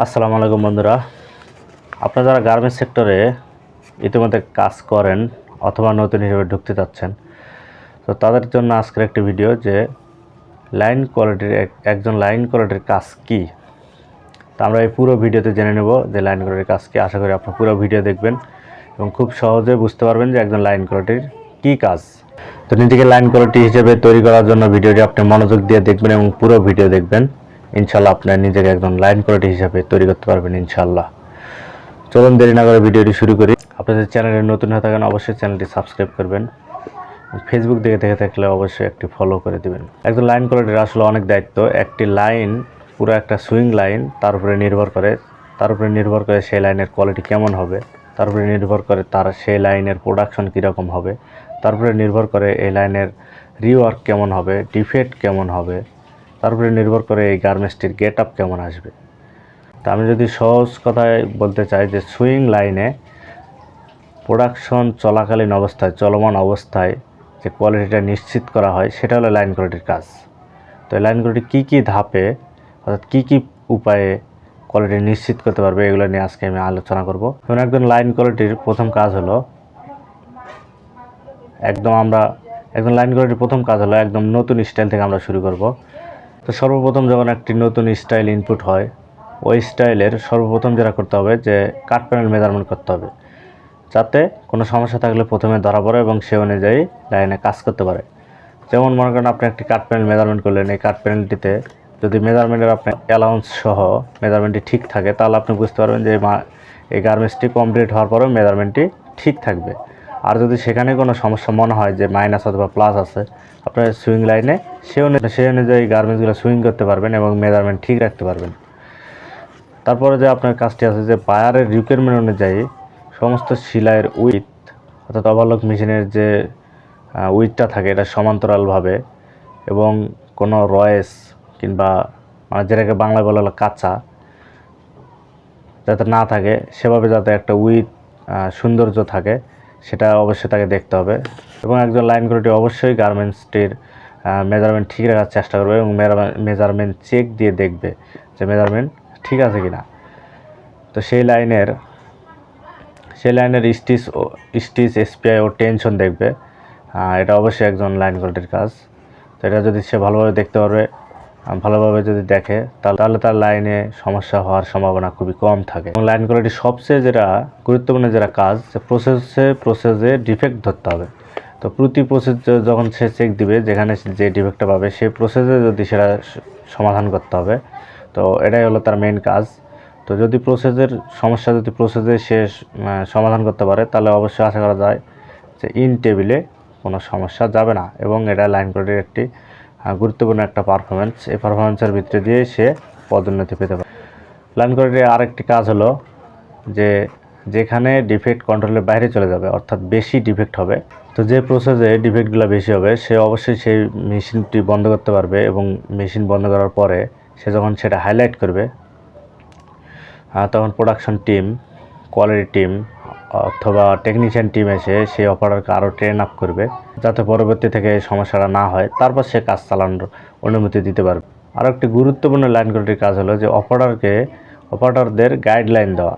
আসসালামু আলাইকুম বন্ধুরা, আপনারা যারা গার্মেন্টস সেক্টরে ইতিমধ্যে কাজ করেন অথবা নতুন হিসেবে ঢুকতে চাচ্ছেন, তো তাদের জন্য আজকের একটি ভিডিও যে লাইন কোয়ালিটির একজন লাইন কোয়ালিটির কাজ কি। তো আমরা এই পুরো ভিডিওতে জেনে নেব যে লাইন কোয়ালিটির কাজ কি। আশা করি আপনারা পুরো ভিডিও দেখবেন এবং খুব সহজে বুঝতে পারবেন যে একজন লাইন কোয়ালিটির কী কাজ। তো নিজেকে লাইন কোয়ালিটি হিসেবে তৈরি করার জন্য ভিডিওটি আপনি মনোযোগ দিয়ে দেখবেন এবং পুরো ভিডিও দেখবেন। ইনশাল্লাহ আপনার নিজেকে একজন লাইন কোয়ালিটি হিসাবে তৈরি করতে পারবেন ইনশাল্লাহ। চলুন দেরি না করে ভিডিওটি শুরু করি। আপনাদের চ্যানেলে নতুন হয়ে থাকেন অবশ্যই চ্যানেলটি সাবস্ক্রাইব করবেন। ফেসবুক দেখে থাকলে অবশ্যই একটি ফলো করে দেবেন। একজন লাইন কোয়ালিটির আসলে অনেক দায়িত্ব। একটি লাইন পুরো একটা সুইং লাইন, তার উপরে নির্ভর করে সেই লাইনের কোয়ালিটি কেমন হবে, তার উপরে নির্ভর করে তার সেই লাইনের প্রোডাকশন কীরকম হবে, তার উপরে নির্ভর করে এই লাইনের রিওয়ার্ক কেমন হবে, ডিফেক্ট কেমন হবে, তার উপরে নির্ভর করে এই গার্মেন্টসটির গেট আপ কেমন আসবে। তা আমি যদি সহজ কথায় বলতে চাই যে সুইং লাইনে প্রোডাকশন চলাকালীন অবস্থায়, চলমান অবস্থায় যে কোয়ালিটিটা নিশ্চিত করা হয় সেটা হলো লাইন কোয়ালিটির কাজ। তো এই লাইন কোয়ালিটি কী ধাপে অর্থাৎ কী উপায়ে কোয়ালিটি নিশ্চিত করতে পারবে এগুলো নিয়ে আজকে আমি আলোচনা করব। যেমন একজন লাইন কোয়ালিটির প্রথম কাজ হলো একদম নতুন স্টাইল থেকে আমরা শুরু করব। তো সর্বপ্রথম যখন একটি নতুন স্টাইল ইনপুট হয়, ওই স্টাইলের সর্বপ্রথম যেটা করতে হবে যে কাট প্যানেল মেজারমেন্ট করতে হবে, যাতে কোনো সমস্যা থাকলে প্রথমে ধরা পড়ে এবং সে অনুযায়ী লাইনে কাজ করতে পারে। যেমন মনে করেন আপনি একটি কাট প্যানেল মেজারমেন্ট করলেন, এই কাট প্যানেলটিতে যদি মেজারমেন্টের আপনার অ্যালাউন্স সহ মেজারমেন্টটি ঠিক থাকে, তাহলে আপনি বুঝতে পারবেন যে এই গার্মেন্টসটি কমপ্লিট হওয়ার পরেও মেজারমেন্টটি ঠিক থাকবে। আর যদি সেখানে কোনো সমস্যা মনে হয় যে মাইনাস অথবা প্লাস আছে, আপনার সুইং লাইনে সেই অনুযায়ী গার্মেন্টসগুলো সুইং করতে পারবেন এবং মেজারমেন্ট ঠিক রাখতে পারবেন। তারপরে যে আপনার কাজটি আছে যে বায়ারের রিকোয়ারমেন্ট অনুযায়ী সমস্ত সেলাইয়ের উইথ অর্থাৎ ওভারলক মেশিনের যে উইথটা থাকে এটা সমান্তরালভাবে এবং কোনো রয়েস কিংবা যেটাকে বাংলায় বলা হলো কাঁচা যাতে না থাকে, সেভাবে যাতে একটা উইথ সৌন্দর্য থাকে সেটা অবশ্যই তাকে দেখতে হবে। এবং একজন লাইন কোয়ালিটি অবশ্যই গার্মেন্টসটির মেজারমেন্ট ঠিক রাখার চেষ্টা করবে এবং মেজারমেন্ট চেক দিয়ে দেখবে যে মেজারমেন্ট ঠিক আছে কিনা। তো সেই লাইনের স্টিচ এসপিআই ও টেনশন দেখবে। এটা অবশ্যই একজন লাইন কোয়ালিটির কাজ। তো এটা যদি সে ভালোভাবে দেখতে পারবে, ভালোভাবে যদি দেখে, তাহলে তার লাইনে সমস্যা হওয়ার সম্ভাবনা খুবই কম থাকে। এবং লাইন কোয়ালিটির সবচেয়ে যেটা গুরুত্বপূর্ণ কাজ যে প্রসেসে ডিফেক্ট ধরতে হবে। তো প্রতি প্রসেস যখন সে চেক দিবে, যেখানে যে ডিফেক্টটা পাবে সেই প্রসেসে যদি সেটা সমাধান করতে হবে। তো এটাই হলো তার মেইন কাজ। তো যদি প্রসেসে সে সমাধান করতে পারে, তাহলে অবশ্যই আশা করা যায় যে ইন টেবিলে কোনো সমস্যা যাবে না এবং এটা লাইন কোয়ালিটির একটি গুরুত্বপূর্ণ একটা পারফরমেন্স। এই পারফরমেন্সের ভিতরে দিয়ে সে পদোন্নতি পেতে পারে। লাইন কোয়ালিটির আরেকটি কাজ হলো যে যেখানে ডিফেক্ট কন্ট্রোলের বাইরে চলে যাবে অর্থাৎ বেশি ডিফেক্ট হবে, তো যে প্রসেসে ডিফেক্টগুলো বেশি হবে সে অবশ্যই সেই মেশিনটি বন্ধ করতে পারবে এবং মেশিন বন্ধ করার পরে সে যখন সেটা হাইলাইট করবে, তখন প্রোডাকশন টিম, কোয়ালিটি টিম অথবা টেকনিশিয়ান টিম এসে সেই অপারেটরকে আরও ট্রেন আপ করবে যাতে পরবর্তী থেকে এই সমস্যাটা না হয়, তারপর সে কাজ চালানোর অনুমতি দিতে পারবে। আরও একটি গুরুত্বপূর্ণ লাইন কোয়ালিটির কাজ হলো যে অপারেটরদের গাইডলাইন দেওয়া,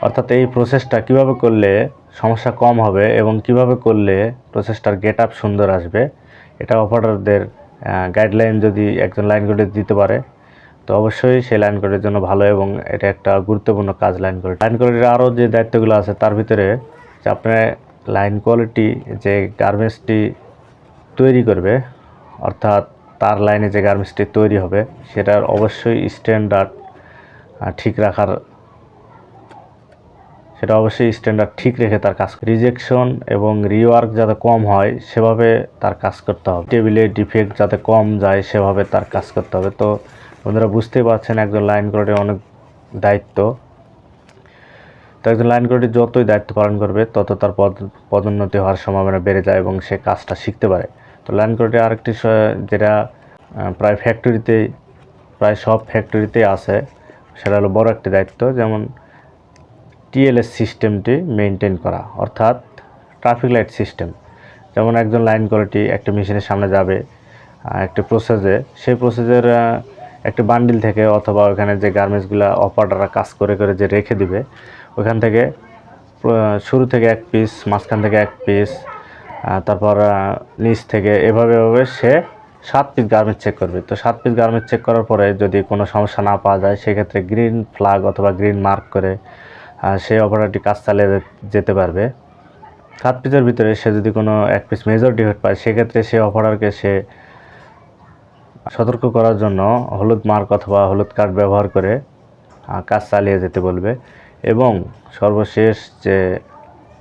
অর্থাৎ এই প্রসেসটা কীভাবে করলে সমস্যা কম হবে এবং কিভাবে করলে প্রসেসটার গেট আপ সুন্দর আসবে, এটা অপারেটরদের গাইডলাইন যদি একজন লাইন কোয়ালিটি দিতে পারে, তো অবশ্যই সেই লাইন কোয়ালিটির জন্য ভালো এবং এটা একটা গুরুত্বপূর্ণ কাজ। লাইন কোয়ালিটির আরও যে দায়িত্বগুলো আছে তার ভিতরে যে আপনার লাইন কোয়ালিটি যে গার্মেন্টসটি তৈরি করবে, অর্থাৎ তার লাইনে যে গার্মেন্টসটি তৈরি হবে সেটার অবশ্যই স্ট্যান্ডার্ড ঠিক রেখে তার কাজ, রিজেকশন এবং রিওয়ার্ক যাতে কম হয় সেভাবে তার কাজ করতে হবে। টেবিলে ডিফেক্ট যাতে কম যায় সেভাবে তার কাজ করতে হবে। তো বন্ধুরা বুঝতেই পারছেন একজন লাইন কোয়ালিটির অনেক দায়িত্ব। তো একজন লাইন কোয়ালিটি যতই দায়িত্ব পালন করবে তত তার পদোন্নতি হওয়ার সম্ভাবনা বেড়ে যায় এবং সে কাজটা শিখতে পারে। তো লাইন কোয়ালিটি আরেকটি যেটা প্রায় সব ফ্যাক্টরিতেই আছে, সেটা হলো বড় একটি দায়িত্ব, যেমন টিএলএস সিস্টেমটি মেনটেন করা, অর্থাৎ ট্রাফিক লাইট সিস্টেম। যেমন একজন লাইন কোয়ালিটি একটা মেশিনের সামনে যাবে একটি প্রসেসে, সেই প্রসেসের একটি বান্ডিল থেকে অথবা ওখানে যে গার্মেন্টসগুলো অপারেটররা কাজ করে করে যে রেখে দিবে, ওখান থেকে শুরু থেকে এক পিস, মাঝখান থেকে এক পিস, তারপর নিচ থেকে এভাবে সে 7 পিস গার্মেন্টস চেক করবে। তো 7 পিস গার্মেন্টস চেক করার পরে যদি কোনো সমস্যা না পাওয়া যায়, সেক্ষেত্রে গ্রিন ফ্ল্যাগ অথবা গ্রিন মার্ক করে সেই অপারেটরটি কাজ চালিয়ে যেতে পারবে। 7 পিসের ভিতরে সে যদি কোনো এক পিস মেজর ডিফেক্ট পায়, সেক্ষেত্রে সে অপারেটরকে সে সতর্ক করার জন্য হলুদ মার্ক অথবা হলুদ কার্ড ব্যবহার করে কাজ চালিয়ে যেতে বলবে। এবং সর্বশেষ যে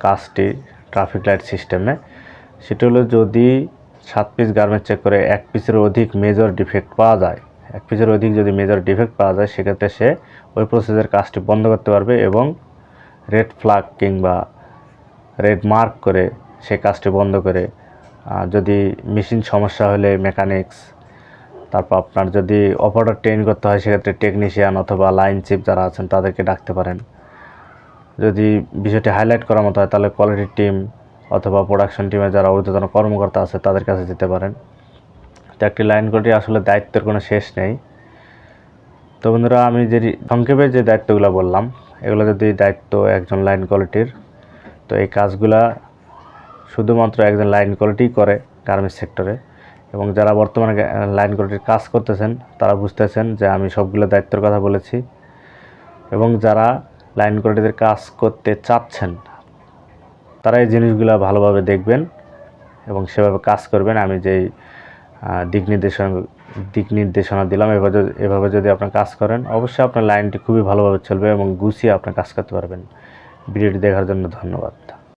কাজটি ট্রাফিক লাইট সিস্টেমে, সেটা হলো যদি 7 পিস গার্মেন্টস চেক করে 1 পিসের অধিক মেজর ডিফেক্ট পাওয়া যায়, 1 পিসের অধিক যদি মেজর ডিফেক্ট পাওয়া যায়, সেক্ষেত্রে সে ওই প্রসেসের কাজটি বন্ধ করতে পারবে এবং রেড ফ্ল্যাগ কিংবা রেড মার্ক করে সে কাজটি বন্ধ করে, যদি মেশিন সমস্যা হলে মেকানিক্স, তারপর আপনার যদি অপারেটর ট্রেন করতে হয়, সেক্ষেত্রে টেকনিশিয়ান অথবা লাইন চিফ যারা আছেন তাদেরকে ডাকতে পারেন। যদি বিষয়টি হাইলাইট করার মতো হয়, তাহলে কোয়ালিটি টিম অথবা প্রোডাকশন টিমে যারা ঊর্ধ্বতন কর্মকর্তা আছে তাদের কাছে যেতে পারেন। তো একটি লাইন কোয়ালিটি আসলে দায়িত্বের কোনো শেষ নেই। তো বন্ধুরা, আমি যে সংক্ষেপে যে দায়িত্বগুলো বললাম, এগুলো যদি দায়িত্ব একজন লাইন কোয়ালিটির, তো এই কাজগুলা শুধুমাত্র একজন লাইন কোয়ালিটি করে গার্মেন্টস সেক্টরে। এবং যারা বর্তমানে লাইন কোয়ালিটির কাজ করতেছেন, তারা বুঝতেছেন যে আমি সবগুলো দায়িত্বের কথা বলেছি। এবং যারা লাইন কোয়ালিটিতে কাজ করতে চাচ্ছেন, তারা এই জিনিসগুলো ভালোভাবে দেখবেন এবং সেভাবে কাজ করবেন। আমি যেই দিক নির্দেশনা দিলাম, এভাবে যদি আপনার কাজ করেন, অবশ্যই আপনার লাইনটি খুবই ভালোভাবে চলবে এবং গুছিয়ে আপনি কাজ করতে পারবেন। ভিডিওটি দেখার জন্য ধন্যবাদ।